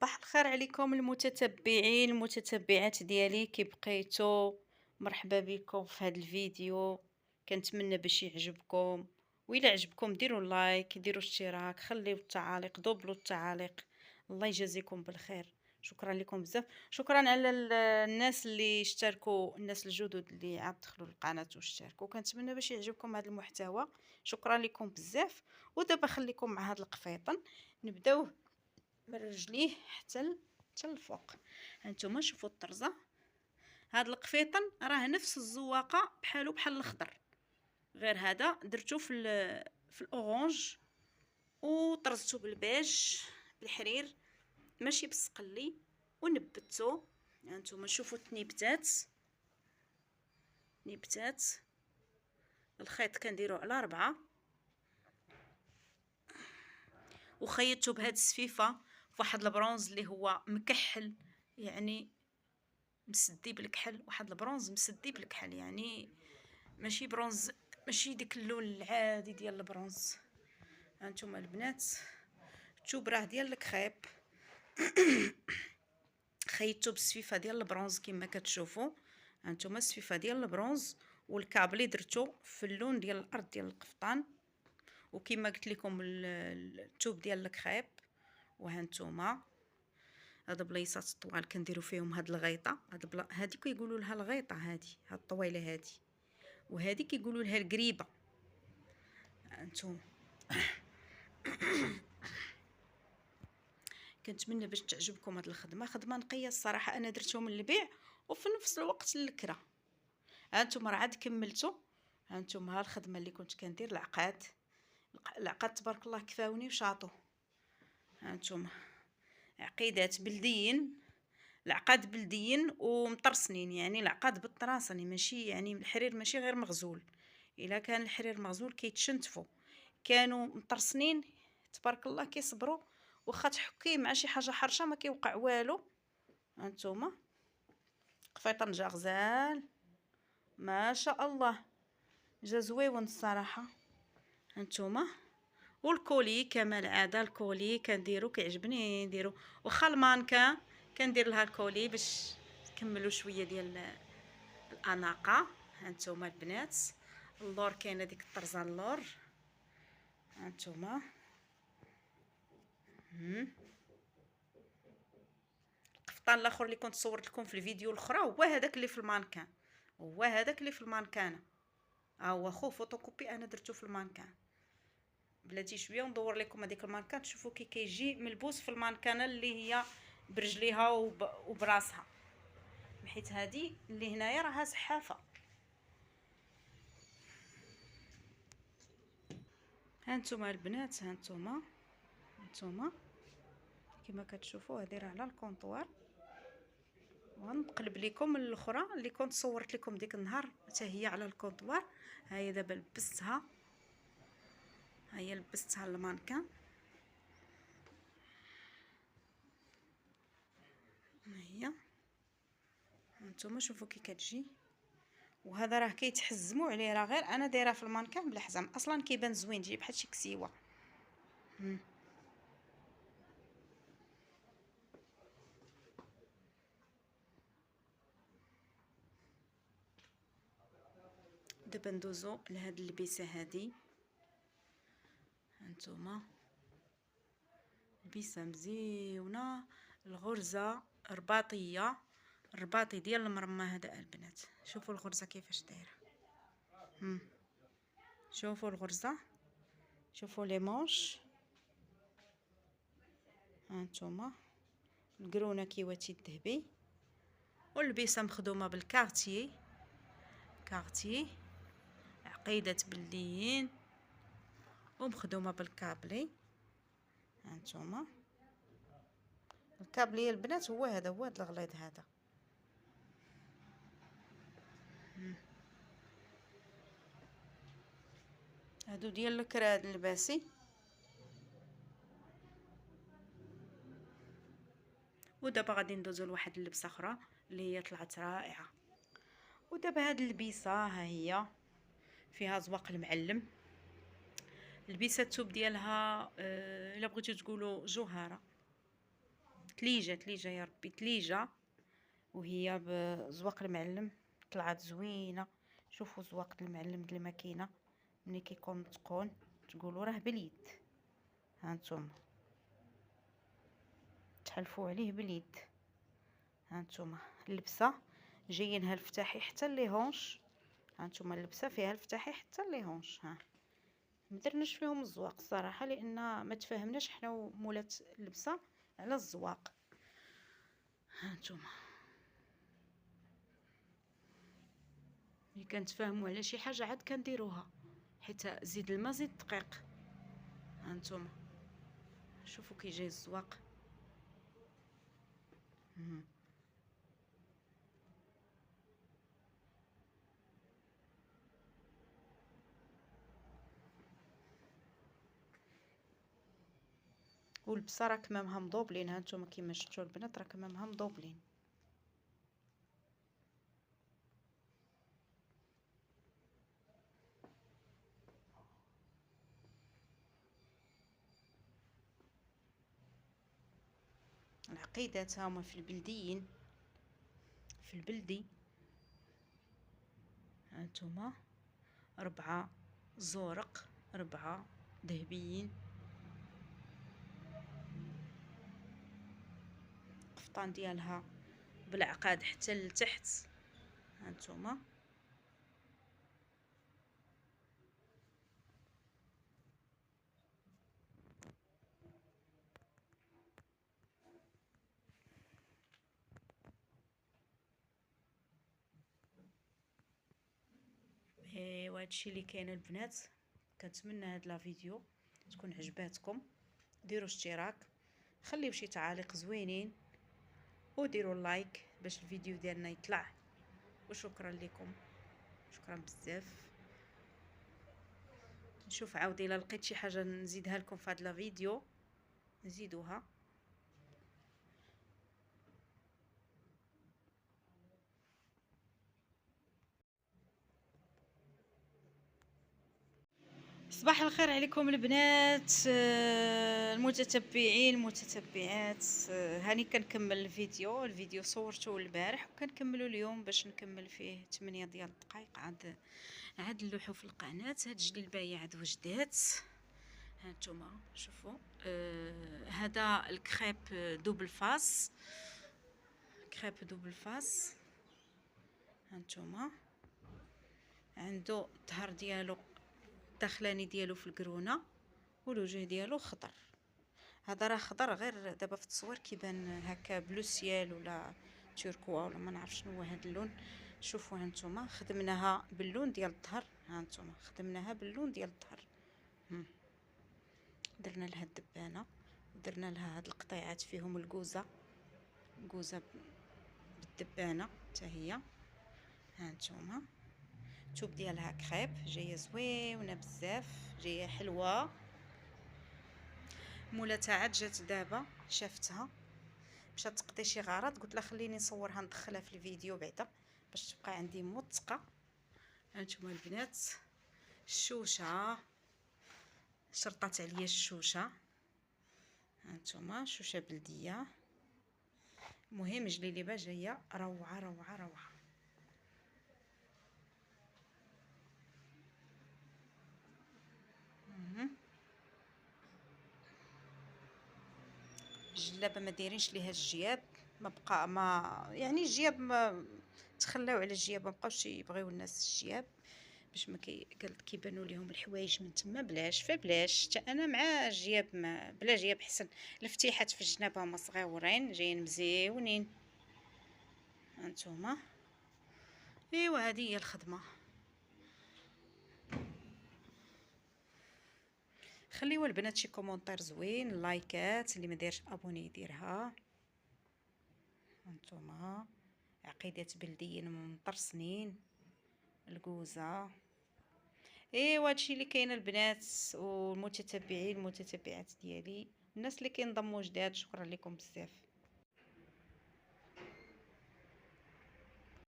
صباح الخير عليكم المتتبعين المتتبعات ديالي، كي بقيتو؟ مرحبا بكم في هذا الفيديو. كنتمنى باش يعجبكم، وإلا عجبكم ديروا لايك، ديروا اشتراك، خليو التعاليق، دوبلوا التعاليق. الله يجازيكم بالخير. شكرا لكم بزاف. شكرا على الناس اللي اشتركوا، الناس الجدد اللي عاد دخلوا القناه واشتركوا. كنتمنى باش يعجبكم هذا المحتوى. شكرا لكم بزاف. ودابا خليكم مع هذا القفيطن. نبداو من رجليه حتى الفوق. هانتوما شوفوا الطرزه. هاد القفيطن راه نفس الزواقه بحالو بحال الخضر، غير هذا درتو في الاورانج وطرزتو بالبيج بالحرير، ماشي بالصقلي، ونبتو. هانتوما شوفوا التنيبتات، نيبتات الخيط كنديرو على 4، وخيطته بهاد السفيفه فواحد البرونز اللي هو مكحل، يعني مسدي بالكحل، واحد البرونز مسدي بالكحل، يعني ماشي برونز، ماشي ديك اللون العادي ديال البرونز. هانتوما البنات، الثوب راه ديال الكخيب. خيطتو بالسفيفه ديال البرونز كما كتشوفوا. هانتوما السفيفه ديال البرونز، والكابلي درتو في اللون ديال الارض ديال القفطان، وكما قلت لكم الثوب ديال الكخيب. وهانتوما هاد بلايصات الطوال كنديروا فيهم هاد الغيطه. هادي كيقولوا لها الغيطه، هادي هاد الطويله هادي، وهذه كيقولوا لها القريبه. انتم كنتمنى باش تعجبكم هاد الخدمه، خدمه نقيه الصراحه. انا درتهم للبيع وفي نفس الوقت للكرا. هانتم راه عاد كملتوا. هانتم ها الخدمه اللي كنت كندير، العقاد تبارك الله كفاوني وشاطو. هانتم عقيدات بلديين، العقاد بلديين ومطرسنين، يعني العقاد بالطراسني، ماشي يعني الحرير ماشي غير مغزول. الا كان الحرير مغزول كيتشنتفوا، كانوا مطرسنين تبارك الله كيصبروا، واخا تحكي مع شي حاجه حرشه ما كيوقع والو. هانتوما قفيطن جا غزال ما شاء الله، جا زويون الصراحه. هانتوما والكولي كما العاده، الكولي كنديرو كيعجبني نديرو، واخا المانكا كندير لها الكولي باش نكملوا شويه ديال الاناقه. هانتوما البنات، اللور كاينه ديك الطرزه اللور. هانتوما القفطان الاخر اللي كنت صورت لكم في الفيديو الاخرى هو هذاك اللي في المانكان، هو هذاك اللي في المانكانه. ها هو خو فوتوكوبي، انا درتو في المانكان. بلاتي شويه وندور لكم هذيك المانكان، تشوفوا كي كيجي ملبوس في المانكانه اللي هي برجليها وبراسها، حيت هذه اللي هنايا راها زحافه. هانتوما البنات، هانتوما كما كتشوفوا هذه راه على الكونطوار. ونقلب لكم الاخرى اللي كنت صورت لكم ديك النهار حتى هي على الكونطوار. ها هي دابا لبستها، ها هي لبستها المانكان. ها هي هانتوما شوفوا كي كتجي. وهذا راه كيتحزموا عليه، راه غير انا دايره في المانكان بلا حزام، اصلا كيبان زوين، تجي بحال شي كسيوه. دابا ندوزو لهاد اللبسه هادي. هانتوما لبسه مزيونه، الغرزه رباطيه، الرباطي ديال المرمى هذا البنات. شوفوا الغرزه كيفاش دايره. شوفوا الغرزه، شوفوا لي مونش. هانتوما القرونه كيواتي الذهبي، واللبسه مخدومه بالكارتي، كارتي عقيده بلديين ومخدومه بالكابلي. هانتوما الكابلي البنات هو هذا، هو هذا الغليظ هذا. هادو ديال الكراد اللباسي. ودابا غادي ندوزو لواحد اللبسه اخرى اللي هي طلعت رائعه. ودابا هاد اللبسه ها هي فيها زواق المعلم. لبسه الثوب ديالها الا بغيتو تقولوا جوهره، تليجه يا ربي تليجه، وهي بزواق المعلم طلعت زوينه. شوفوا زواق المعلم د الماكينه ملي كيكون متقون تقولوا راه باليد. ها نتوما تحلفوا عليه باليد. ها نتوما اللبسه جايينها الفتاحي حتى لي هونش. ها نتوما اللبسه فيها الفتاحي حتى لي هونش. ها مدرناش فيهم الزواق الصراحه لان ما تفاهمناش حنا ومولات اللبسه على الزواق. ها نتوما ملي كنتفاهموا على شي حاجه عاد كنديروها، حيت زيد الماء زيد الدقيق. ها نتوما شوفوا كي جاي الزواق. والبصه راه كمامها مضوبلين. ها نتوما كيما شفتوا البنات راه كمامها مضوبلين. العقيدات هما في البلديين في البلدي. هانتوما 4 زورق 4 ذهبيين. القفطان ديالها بالعقاد حتى لتحت. هانتوما ايوا هادشي اللي كاين البنات. كنتمنى هاد لا فيديو تكون عجباتكم. ديروا اشتراك، خليو شي تعاليق زوينين، وديروا لايك باش الفيديو ديالنا يطلع. وشكرا لكم، شكرا بزاف. نشوف عاود الا لقيت شي حاجه نزيدها لكم في هاد لا فيديو نزيدوها. صباح الخير عليكم البنات، المتتبعين المتتبعات. هاني كنكمل الفيديو صورته البارح وكنكملوا اليوم باش نكمل فيه 8 ديال الدقائق. عاد نلوحوا في القناه. هاد الجلبايه عاد وجدات. هانتوما شوفوا. هذا الكريب دوبل فاس. كريب دوبل فاس. هانتوما عنده الظهر ديالو الداخلاني ديالو في القرونه والوجه ديالو خضر. هذا راه خضر غير دابا في التصوير كيبان هكا بلو سيال ولا توركوا ولا ما نعرف شنو هو هذا اللون. شوفوا هانتوما خدمناها باللون ديال الظهر. هانتوما خدمناها باللون ديال الظهر. درنا لها الدبانه ودرنا لها هاد القطيعات فيهم الكوزه بالدبانه حتى هي. هانتوما الثوب ديالها كريب جايه زوينه بزاف، جايه حلوه. مولاتها عاد جات دابا شافتها مشات تقضي شي غرض، قلت لها خليني نصورها ندخلها في الفيديو بعدا باش تبقى عندي موثقه. هانتوما البنات الشوشه شرطات عليا الشوشه. هانتوما شوشه بلديه. المهم جليليبه جايه روعه روعه روعه. الجلابه ما دايرينش ليها الجياب، ما بقى ما يعني الجياب ما تخلاو على الجياب، ما بقاوش يبغيو الناس الجياب باش ما قالت كيبانوا لهم الحوايج من تما. بلاش فبلاش حتى انا مع الجياب، ما بلا جياب حسن. الفتيحات في الجناب هما صغيورين جايين مزيونين. هانتوما ايوا هذه هي الخدمه. خليوا البنات شي كومونتير زوين، لايكات، اللي ما دايرش ابوني يديرها. هانتوما عقيدات بلديين مطرسنين الكوزه. ايوا هادشي اللي كاين البنات والمتتبعين المتتبعات ديالي، الناس اللي كينضموا جداد، شكرا لكم بزاف.